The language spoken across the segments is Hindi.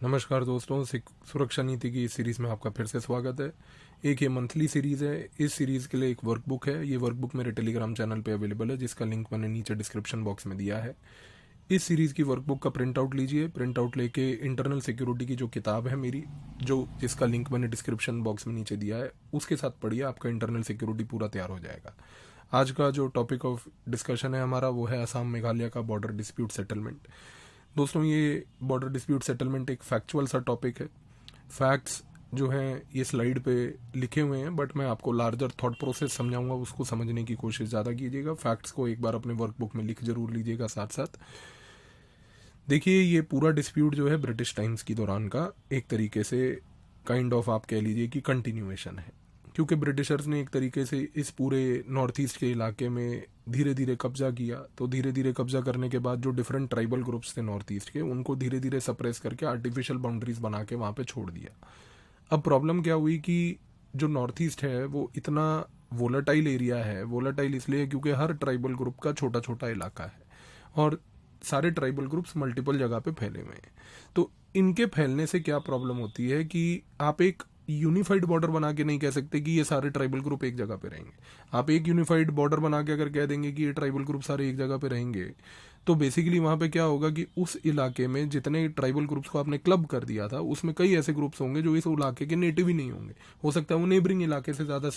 नमस्कार दोस्तों, सुरक्षा नीति की इस सीरीज़ में आपका फिर से स्वागत है। एक ये मंथली सीरीज़ है। इस सीरीज़ के लिए एक वर्कबुक है। ये वर्कबुक मेरे टेलीग्राम चैनल पे अवेलेबल है, जिसका लिंक मैंने नीचे डिस्क्रिप्शन बॉक्स में दिया है। इस सीरीज़ की वर्कबुक का प्रिंट आउट लीजिए। प्रिंट आउट लेके इंटरनल सिक्योरिटी की जो किताब है मेरी, जिसका लिंक मैंने डिस्क्रिप्शन बॉक्स में नीचे दिया है, उसके साथ पढ़िए। आपका इंटरनल सिक्योरिटी पूरा तैयार हो जाएगा। आज का जो टॉपिक ऑफ डिस्कशन है हमारा, वो है असम मेघालय का बॉर्डर डिस्प्यूट सेटलमेंट। दोस्तों, ये बॉर्डर डिस्प्यूट सेटलमेंट एक फैक्चुअल सा टॉपिक है। फैक्ट्स जो हैं ये स्लाइड पे लिखे हुए हैं, बट मैं आपको लार्जर थॉट प्रोसेस समझाऊंगा, उसको समझने की कोशिश ज़्यादा कीजिएगा। फैक्ट्स को एक बार अपने वर्कबुक में लिख जरूर लीजिएगा साथ साथ। देखिए, ये पूरा डिस्प्यूट जो है ब्रिटिश टाइम्स की दौरान का एक तरीके से काइंड ऑफ आप कह लीजिए कि कंटिन्यूएशन है, क्योंकि ब्रिटिशर्स ने एक तरीके से इस पूरे नॉर्थ ईस्ट के इलाके में धीरे धीरे कब्जा किया। तो धीरे धीरे कब्जा करने के बाद जो डिफरेंट ट्राइबल ग्रुप्स थे नॉर्थ ईस्ट के, उनको धीरे धीरे सप्रेस करके आर्टिफिशियल बाउंड्रीज बना के वहाँ पे छोड़ दिया। अब प्रॉब्लम क्या हुई कि जो नॉर्थ ईस्ट है वो इतना वोलाटाइल एरिया है। वोलाटाइल इसलिए क्योंकि हर ट्राइबल ग्रुप का छोटा छोटा इलाका है और सारे ट्राइबल ग्रुप्स मल्टीपल जगह पे फैले हुए हैं। तो इनके फैलने से क्या प्रॉब्लम होती है कि आप एक यूनिफाइड बॉर्डर बना के नहीं कह सकते कि ये सारे ट्राइबल ग्रुप एक जगह पे रहेंगे। आप एक यूनिफाइड बॉर्डर बना के अगर कह देंगे कि ये ट्राइबल ग्रुप सारे एक जगह पे रहेंगे, तो बेसिकली वहां पे क्या होगा कि उस इलाके में जितने ट्राइबल ग्रुप्स को आपने क्लब कर दिया था, उसमें कई ऐसे ग्रुप्स होंगे जो इस इलाके के नेटिव ही नहीं होंगे। हो सकता है वो नेबरिंग इलाके से ज्यादा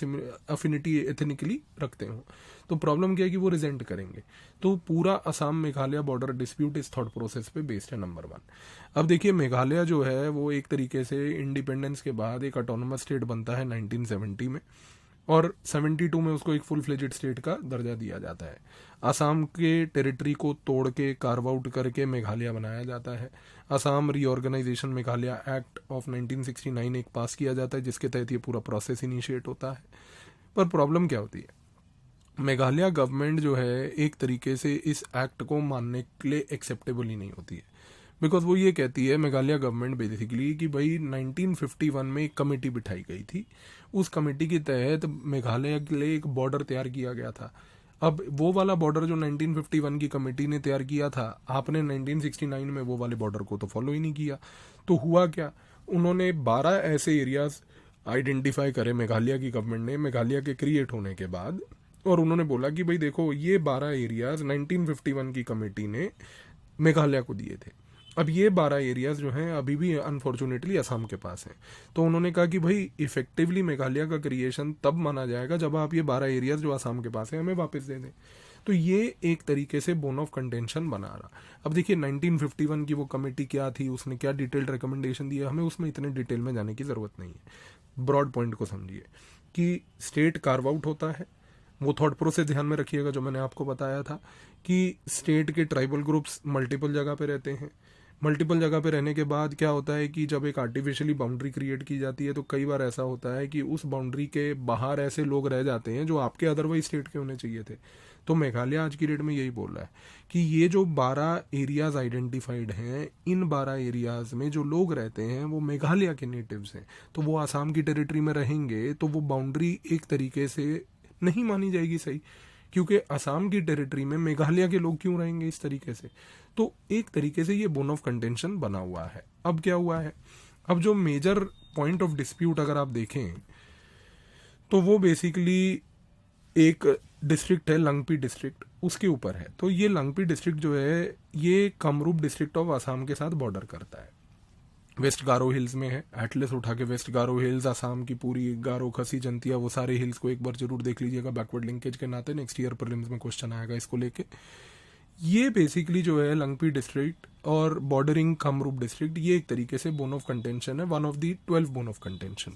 अफिनिटी एथनिकली रखते हो। तो प्रॉब्लम क्या है कि वो रिजेंट करेंगे। तो पूरा असम मेघालय बॉर्डर डिस्प्यूट इस थॉट प्रोसेस पे बेस्ड है, नंबर 1। अब देखिए, मेघालय जो है वो एक तरीके से इंडिपेंडेंस के बाद एक ऑटोनोमस स्टेट बनता है 1970 में, और 72 में उसको एक फुल फ्लेजेड स्टेट का दर्जा दिया जाता है। असम के टेरिटरी को तोड़ के कार्व आउट करके मेघालय बनाया जाता है। Assam reorganisation Meghalaya act of 1969 एक पास किया जाता है, जिसके तहत ये पूरा प्रोसेस इनिशिएट होता है। पर प्रॉब्लम क्या होती है, मेघालय गवर्नमेंट जो है एक तरीके से इस एक्ट को मानने के लिए एक्सेप्टेबल ही नहीं होती है। बिकॉज वो ये कहती है, मेघालय गवर्नमेंट बेसिकली, कि भाई 1951 में एक कमेटी बिठाई गई थी। उस कमेटी के तहत मेघालय के लिए एक बॉर्डर तैयार किया गया था। अब वो वाला बॉर्डर जो 1951 की कमेटी ने तैयार किया था, आपने 1969 में वो वाले बॉर्डर को तो फॉलो ही नहीं किया। तो हुआ क्या, उन्होंने 12 ऐसे एरियाज आइडेंटिफाई करे मेघालय की गवर्नमेंट ने, मेघालय के क्रिएट होने के बाद। और उन्होंने बोला कि भाई देखो, ये 12 एरियाज 1951 की कमेटी ने मेघालय को दिए थे। अब ये 12 एरियाज जो हैं अभी भी अनफॉर्चुनेटली असम के पास हैं। तो उन्होंने कहा कि भाई इफेक्टिवली मेघालय का क्रिएशन तब माना जाएगा जब आप ये 12 एरियाज जो असम के पास हैं हमें वापस दे दें। तो ये एक तरीके से बोन ऑफ कंटेंशन बना रहा। अब देखिए, 1951 की वो कमेटी क्या थी, उसने क्या डिटेल्ड रिकमेंडेशन दिया, हमें उसमें इतने डिटेल में जाने की जरूरत नहीं है। ब्रॉड पॉइंट को समझिए कि स्टेट कार्व आउट होता है। वो थॉट प्रोसेस ध्यान में रखिएगा जो मैंने आपको बताया था कि स्टेट के ट्राइबल ग्रुप्स मल्टीपल जगह पे रहते हैं। मल्टीपल जगह पे रहने के बाद क्या होता है कि जब एक आर्टिफिशियली बाउंड्री क्रिएट की जाती है, तो कई बार ऐसा होता है कि उस बाउंड्री के बाहर ऐसे लोग रह जाते हैं जो आपके अदरवाइज स्टेट के होने चाहिए थे। तो मेघालय आज की डेट में यही बोल रहा है कि ये जो 12 एरियाज आइडेंटिफाइड हैं, इन 12 एरियाज में जो लोग रहते हैं वो मेघालय के नेटिव्स हैं। तो वो आसाम की टेरिटरी में रहेंगे, तो वो बाउंड्री एक तरीके से नहीं मानी जाएगी सही, क्योंकि असम की टेरिटरी में मेघालय के लोग क्यों रहेंगे इस तरीके से। तो एक तरीके से ये बोन ऑफ कंटेंशन बना हुआ है। अब क्या हुआ है, अब जो मेजर पॉइंट ऑफ डिस्प्यूट अगर आप देखें तो वो बेसिकली एक डिस्ट्रिक्ट है, लंगपी डिस्ट्रिक्ट, उसके ऊपर है। तो ये लंगपी डिस्ट्रिक्ट जो है ये कामरूप डिस्ट्रिक्ट ऑफ असम के साथ बॉर्डर करता है। वेस्ट गारो हिल्स में है। एटलस उठा के वेस्ट गारो हिल्स, असम की पूरी गारो, खसी, जंतिया, वो सारे हिल्स को एक बार जरूर देख लीजिएगा बैकवर्ड लिंकेज के नाते। नेक्स्ट ईयर प्रीलिम्स में क्वेश्चन आएगा इसको लेके। ये बेसिकली जो है लंगपी डिस्ट्रिक्ट और बॉर्डरिंग कामरूप डिस्ट्रिक्ट, ये एक तरीके से बोन ऑफ कंटेंशन है, one of the 12 bone of contention.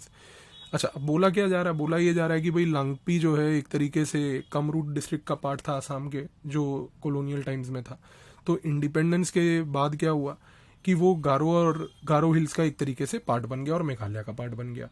अच्छा, अब बोला क्या जा रहा है, बोला ये जा रहा है कि भाई लंगपी जो है एक तरीके से कामरूप डिस्ट्रिक्ट का पार्ट था असम के, जो कॉलोनियल टाइम्स में था। तो इंडिपेंडेंस के बाद क्या हुआ कि वो गारो और गारो हिल्स का एक तरीके से पार्ट बन गया और मेघालय का पार्ट बन गया।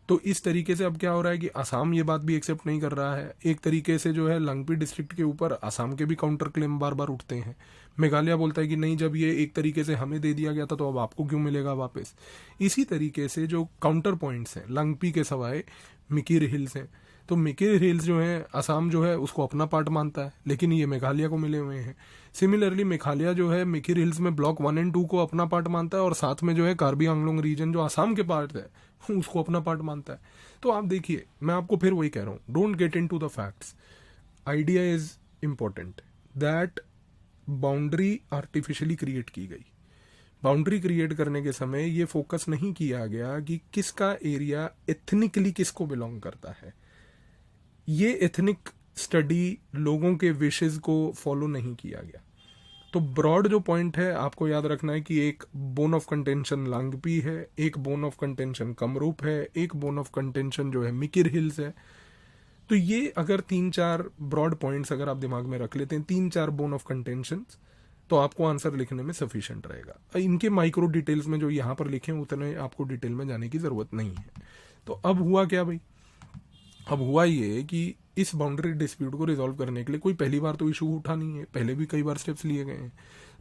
तो इस तरीके से अब क्या हो रहा है कि असम ये बात भी एक्सेप्ट नहीं कर रहा है। एक तरीके से जो है लंगपी डिस्ट्रिक्ट के ऊपर असम के भी काउंटर क्लेम बार बार उठते हैं। मेघालय बोलता है कि नहीं, जब ये एक तरीके से हमें दे दिया गया था तो अब आपको क्यों मिलेगा वापस। इसी तरीके से जो काउंटर पॉइंट्स हैं लंगपी के सवाए मिकिर हिल्स हैं। तो मिकिर हिल्स जो है असम जो है उसको अपना पार्ट मानता है, लेकिन ये मेघालय को मिले हुए हैं। सिमिलरली मेघालय जो है मिकिर हिल्स में ब्लॉक 1 एंड 2 को अपना पार्ट मानता है, और साथ में जो है कार्बी आंगलोंग रीजन जो असम के पार्ट है उसको अपना पार्ट मानता है। तो आप देखिए, मैं आपको फिर वही कह रहा हूँ, don't get into the facts, idea is important. That boundary artificially create की गई। बाउंड्री क्रिएट करने के समय ये फोकस नहीं किया गया कि किसका एरिया एथनिकली किसको बिलोंग करता है। ये एथनिक स्टडी लोगों के विशेस को फॉलो नहीं किया गया। तो ब्रॉड जो पॉइंट है आपको याद रखना है कि एक बोन ऑफ कंटेंशन लांगपी है, एक बोन ऑफ कंटेंशन कमरूप है, एक बोन ऑफ कंटेंशन जो है मिकिर हिल्स है। तो ये अगर 3-4 ब्रॉड पॉइंट्स अगर आप दिमाग में रख लेते हैं, 3-4 बोन ऑफ कंटेंशन, तो आपको आंसर लिखने में सफिशिएंट रहेगा। इनके माइक्रो डिटेल्स में जो यहाँ पर लिखे हैं उतने आपको डिटेल में जाने की जरूरत नहीं है। तो अब हुआ क्या भाई, अब हुआ ये कि इस बाउंड्री डिस्प्यूट को रिजॉल्व करने के लिए कोई पहली बार तो इशू उठा नहीं है, पहले भी कई बार स्टेप्स लिए गए हैं।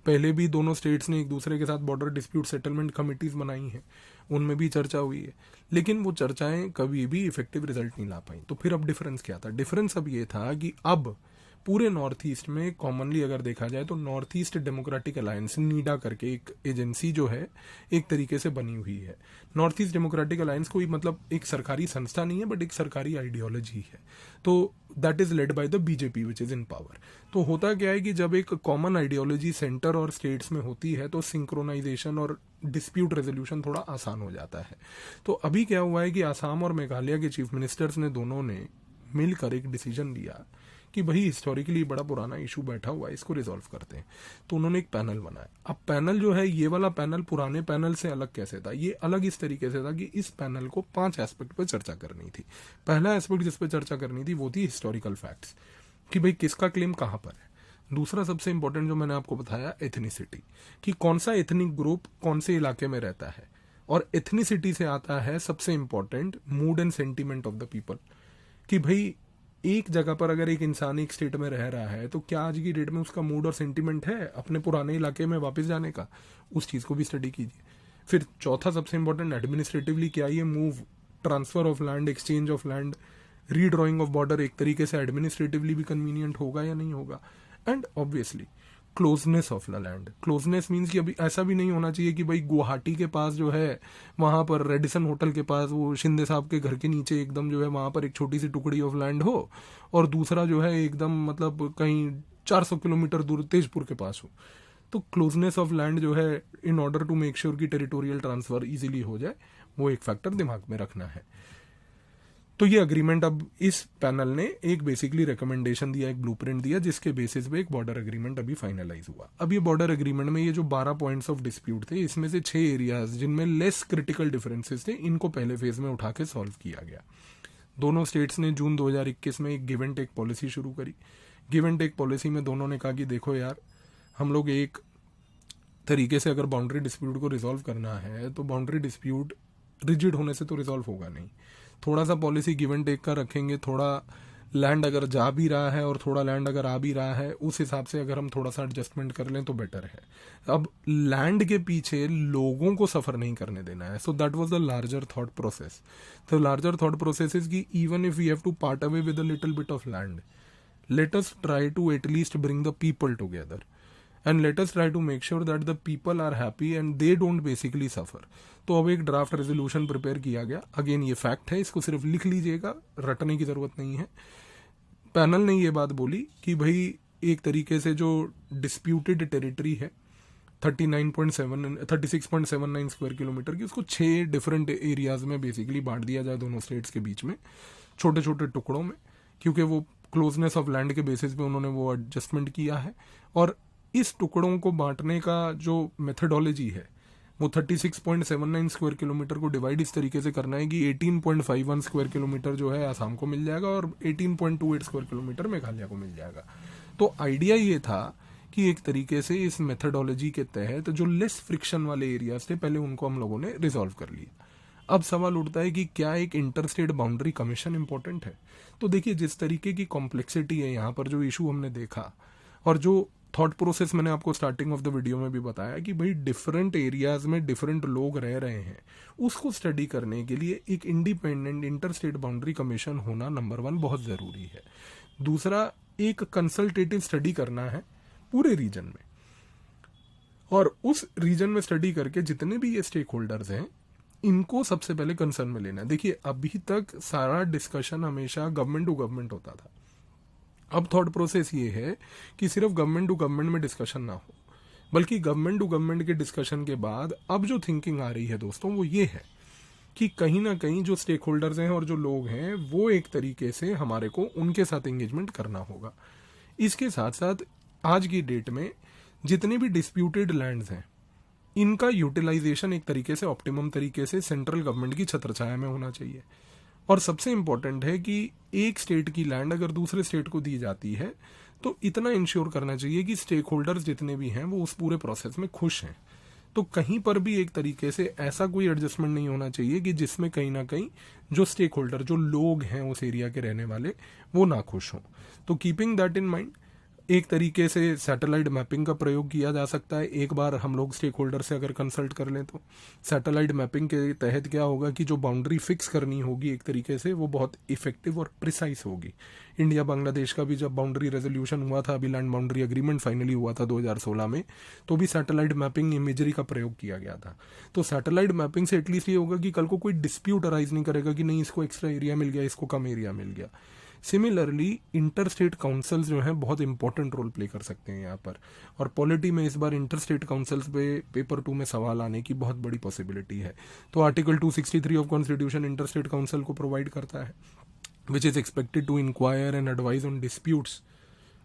पहले भी दोनों स्टेट्स ने एक दूसरे के साथ बॉर्डर डिस्प्यूट सेटलमेंट कमिटीज बनाई हैं, उनमें भी चर्चा हुई है, लेकिन वो चर्चाएं कभी भी इफेक्टिव रिजल्ट नहीं ला पाई। तो फिर अब डिफरेंस क्या था? डिफरेंस अब ये था कि अब पूरे नॉर्थ ईस्ट में कॉमनली अगर देखा जाए तो नॉर्थ ईस्ट डेमोक्रेटिक अलायंस नीडा करके एक एजेंसी जो है एक तरीके से बनी हुई है। नॉर्थ ईस्ट डेमोक्रेटिक अलायंस कोई मतलब एक सरकारी संस्था नहीं है, बट एक सरकारी आइडियोलॉजी है। तो that is led by the BJP which is in power. तो होता क्या है कि जब एक कॉमन आइडियोलॉजी सेंटर और स्टेट्स में होती है तो सिंक्रोनाइजेशन और डिस्प्यूट रेजोल्यूशन थोड़ा आसान हो जाता है। तो अभी क्या हुआ है कि आसाम और मेघालय के चीफ मिनिस्टर्स ने दोनों ने मिलकर एक डिसीजन लिया कि भाई हिस्टोरिकली बड़ा पुराना इशू बैठा हुआ है, इसको रिजॉल्व करते हैं। तो उन्होंने एक पैनल बनाया। अब पैनल जो है, ये वाला पैनल पुराने पैनल से अलग कैसे था? ये अलग इस तरीके से था कि इस पैनल को 5 एस्पेक्ट पर चर्चा करनी थी। पहला एस्पेक्ट जिस पर चर्चा करनी थी वो थी हिस्टोरिकल फैक्ट्स, कि भाई किसका क्लेम कहाँ पर है। दूसरा सबसे इंपॉर्टेंट जो मैंने आपको बताया, एथनिसिटी, कि कौन सा एथनिक ग्रुप कौन से इलाके में रहता है। और एथनिसिटी से आता है सबसे important mood and sentiment of the people, कि भाई एक जगह पर अगर एक इंसान एक स्टेट में रह रहा है तो क्या आज की डेट में उसका मूड और सेंटीमेंट है अपने पुराने इलाके में वापस जाने का? उस चीज को भी स्टडी कीजिए। फिर चौथा सबसे इंपॉर्टेंट, एडमिनिस्ट्रेटिवली क्या ये move, transfer of land, exchange of land, redrawing of border एक तरीके से एडमिनिस्ट्रेटिवली भी कन्वीनियंट होगा या नहीं होगा। And obviously closeness of the land. Closeness means कि अभी ऐसा भी नहीं होना चाहिए कि भाई गुवाहाटी के पास जो है वहां पर रेडिसन होटल के पास वो शिंदे साहब के घर के नीचे एकदम जो है वहां पर एक छोटी सी टुकड़ी ऑफ लैंड हो, और दूसरा जो है एकदम मतलब कहीं 400 किलोमीटर दूर तेजपुर के पास हो। तो क्लोजनेस ऑफ लैंड जो है, in order to make sure कि टेरिटोरियल ट्रांसफर इजीली हो जाए, वो एक फैक्टर दिमाग में रखना है। तो ये अग्रीमेंट, अब इस पैनल ने एक बेसिकली रिकमेंडेशन दिया, एक ब्लूप्रिंट दिया, जिसके बेसिस पे एक बॉर्डर एग्रीमेंट अभी फाइनलाइज हुआ। अब ये बॉर्डर एग्रीमेंट में ये जो 12 पॉइंट्स ऑफ डिस्प्यूट थे, इसमें से 6 एरियाज जिनमें लेस क्रिटिकल डिफरेंसेस थे, इनको पहले फेज में उठा के सॉल्व किया गया। दोनों स्टेट्स ने जून 2021 में एक गिव एंड टेक पॉलिसी शुरू करी। गिव एंड टेक पॉलिसी में दोनों ने कहा कि देखो यार, हम लोग एक तरीके से अगर बाउंड्री डिस्प्यूट को रिजॉल्व करना है तो बाउंड्री डिस्प्यूट रिजिड होने से तो रिजॉल्व होगा नहीं, थोड़ा सा पॉलिसी गिव एंड टेक का रखेंगे। थोड़ा लैंड अगर जा भी रहा है और थोड़ा लैंड अगर आ भी रहा है, उस हिसाब से अगर हम थोड़ा सा एडजस्टमेंट कर लें तो बेटर है। अब लैंड के पीछे लोगों को सफर नहीं करने देना है। So that was the larger thought process. The larger thought process is कि even if we have to part away with a little bit of land, let us try to at least bring the people together and let us try to make sure that the people are happy and they don't basically suffer। तो अब एक ड्राफ्ट रेजोल्यूशन प्रिपेयर किया गया। अगेन ये फैक्ट है, इसको सिर्फ लिख लीजिएगा, रटने की जरूरत नहीं है। पैनल ने ये बात बोली कि भाई एक तरीके से जो डिस्प्यूटेड टेरिटरी है 36.79 स्क्वायर किलोमीटर की, उसको 6 डिफरेंट एरियाज में बेसिकली बांट दिया जाए दोनों स्टेट्स के बीच में, छोटे छोटे टुकड़ों में, क्योंकि वो क्लोजनेस ऑफ लैंड के बेसिस पे उन्होंने वो एडजस्टमेंट किया है। और इस टुकड़ों को बांटने का जो मेथडोलॉजी है वो 36.79 स्क्वायर किलोमीटर को डिवाइड इस तरीके से करना है कि 18.51 स्क्वायर किलोमीटर जो है आसाम को मिल जाएगा और 18.28 स्क्वायर किलोमीटर मेघालय को मिल जाएगा। तो आइडिया ये था कि एक तरीके से इस मेथडोलॉजी के तहत जो लेस फ्रिक्शन वाले एरियाज थे पहले उनको हम लोगों ने रिजॉल्व कर लिया। अब सवाल उठता है कि क्या एक inter state boundary commission important है? तो देखिए, जिस तरीके की कॉम्प्लेक्सिटी है यहाँ पर, जो इशू हमने देखा और जो थॉट प्रोसेस मैंने आपको स्टार्टिंग ऑफ द वीडियो में भी बताया कि भाई डिफरेंट एरियाज में डिफरेंट लोग रह रहे हैं, उसको स्टडी करने के लिए एक independent inter state boundary commission होना नंबर 1 बहुत ज़रूरी है। दूसरा, एक कंसल्टेटिव स्टडी करना है पूरे रीजन में, और उस रीजन में स्टडी करके जितने भी ये स्टेक होल्डर्स हैं इनको सबसे पहले कंसर्न में लेना है। देखिए, अभी तक सारा डिस्कशन हमेशा गवर्नमेंट टू गवर्नमेंट होता था। अब थॉट प्रोसेस ये है कि सिर्फ गवर्नमेंट टू गवर्नमेंट में डिस्कशन ना हो, बल्कि गवर्नमेंट टू गवर्नमेंट के डिस्कशन के बाद अब जो थिंकिंग आ रही है दोस्तों वो ये है कि कहीं ना कहीं जो स्टेक होल्डर्स हैं और जो लोग हैं वो एक तरीके से हमारे को उनके साथ एंगेजमेंट करना होगा। इसके साथ साथ आज की डेट में जितने भी डिस्प्यूटेड लैंड्स हैं इनका यूटिलाइजेशन एक तरीके से ऑप्टिमम तरीके से सेंट्रल गवर्नमेंट की छत्रछाया में होना चाहिए। और सबसे इम्पोर्टेंट है कि एक स्टेट की लैंड अगर दूसरे स्टेट को दी जाती है तो इतना इंश्योर करना चाहिए कि स्टेक होल्डर्स जितने भी हैं वो उस पूरे प्रोसेस में खुश हैं। तो कहीं पर भी एक तरीके से ऐसा कोई एडजस्टमेंट नहीं होना चाहिए कि जिसमें कहीं ना कहीं जो स्टेक होल्डर, जो लोग हैं उस एरिया के रहने वाले, वो ना खुश हों। तो कीपिंग दैट इन माइंड एक तरीके से सैटेलाइट मैपिंग का प्रयोग किया जा सकता है। एक बार हम लोग स्टेक होल्डर से अगर कंसल्ट कर लें तो सैटेलाइट मैपिंग के तहत क्या होगा कि जो बाउंड्री फिक्स करनी होगी एक तरीके से वो बहुत इफेक्टिव और प्रिसाइज होगी। इंडिया बांग्लादेश का भी जब बाउंड्री रेजोल्यूशन हुआ था, अभी लैंड बाउंड्री एग्रीमेंट फाइनली हुआ था 2016 में, तो भी सैटेलाइट मैपिंग इमेजरी का प्रयोग किया गया था। तो सैटेलाइट मैपिंग से एटलीस्ट ये होगा कि कल को कोई डिस्प्यूट अराइज नहीं करेगा कि नहीं इसको एक्स्ट्रा एरिया मिल गया, इसको कम एरिया मिल गया। सिमिलरली इंटर स्टेट काउंसिल्स जो हैं बहुत इंपॉर्टेंट रोल प्ले कर सकते हैं यहाँ पर, और पॉलिटी में इस बार इंटर स्टेट काउंसिल्स पे पेपर 2 में सवाल आने की बहुत बड़ी पॉसिबिलिटी है। तो article 263 of constitution inter state council को प्रोवाइड करता है, which is expected to inquire and advise on disputes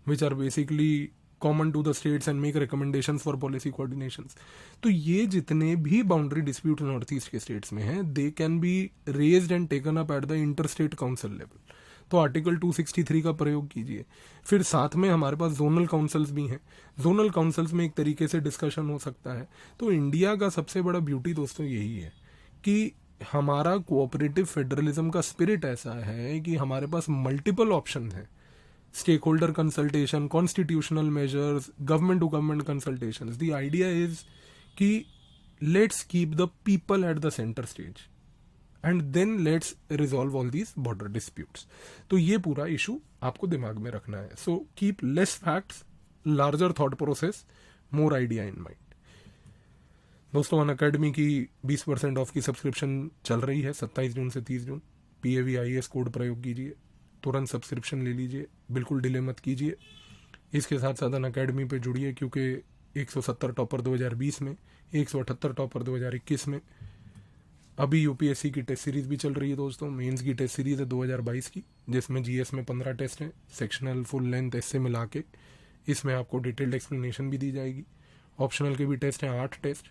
which are basically common to the states and make recommendations for policy coordinations. तो ये जितने भी बाउंड्री डिस्प्यूट नॉर्थ ईस्ट के स्टेट्स में हैं they can be raised and taken up at the inter state council level. तो आर्टिकल 263 का प्रयोग कीजिए। फिर साथ में हमारे पास जोनल काउंसिल्स भी हैं। जोनल काउंसिल्स में एक तरीके से डिस्कशन हो सकता है। तो इंडिया का सबसे बड़ा ब्यूटी दोस्तों यही है कि हमारा कोऑपरेटिव फेडरलिज्म का स्पिरिट ऐसा है कि हमारे पास मल्टीपल ऑप्शन हैं। Stakeholder consultation, constitutional measures, government to government consultations. The idea is कि let's keep the people at the centre stage and then let's resolve all these border disputes. तो ये पूरा इशू आपको दिमाग में रखना है। So keep less facts, larger thought process, more idea in mind. दोस्तों, अनअकैडमी की 20% ऑफ की सब्सक्रिप्शन चल रही है 27 जून से 30 जून। PAVIAS कोड प्रयोग कीजिए, तुरंत सब्सक्रिप्शन ले लीजिए, बिल्कुल डिले मत कीजिए। इसके साथ साथ अनअकैडमी पे जुड़िए क्योंकि 170 टॉपर 2020 में, 178 टॉपर 2021 में। अभी UPSC की टेस्ट सीरीज भी चल रही है दोस्तों। मेंस की टेस्ट सीरीज है 2022 की, जिसमें GS में 15 टेस्ट हैं, सेक्शनल, फुल लेंथ, ऐसे मिला के। इसमें आपको डिटेल्ड एक्सप्लेनेशन भी दी जाएगी। ऑप्शनल के भी टेस्ट हैं 8 टेस्ट।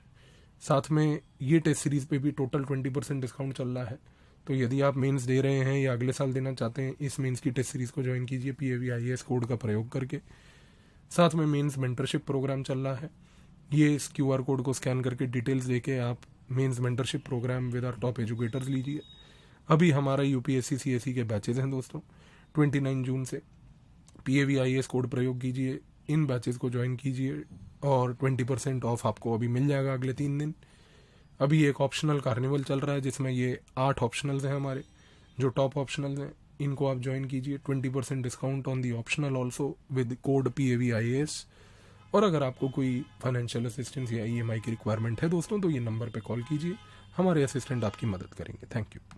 साथ में ये टेस्ट सीरीज पे भी टोटल 20% डिस्काउंट चल रहा है। तो यदि आप मेंस दे रहे हैं या अगले साल देना चाहते हैं, इस मेंस की टेस्ट सीरीज को ज्वाइन कीजिए PAVIAS कोड का प्रयोग करके। साथ में मेंस मेंटरशिप प्रोग्राम चल रहा है। ये इस QR कोड को स्कैन करके डिटेल्स देके आप mains mentorship programme with our top educators लीजिए। अभी हमारा UPSC CSE के बैचेज हैं दोस्तों 29 जून से। PAVIAS कोड प्रयोग कीजिए, इन बैचेज को ज्वाइन कीजिए और 20% ऑफ आपको अभी मिल जाएगा अगले 3 दिन। अभी एक ऑप्शनल कार्निवल चल रहा है जिसमें ये 8 ऑप्शनल्स हैं हमारे, जो टॉप ऑप्शनल्स हैं, इनको आप ज्वाइन कीजिए। 20% discount on the optional also with code PAVIAS। और अगर आपको कोई फाइनेंशियल असिस्टेंस या EMI की रिक्वायरमेंट है दोस्तों तो ये नंबर पे कॉल कीजिए, हमारे असिस्टेंट आपकी मदद करेंगे। Thank you.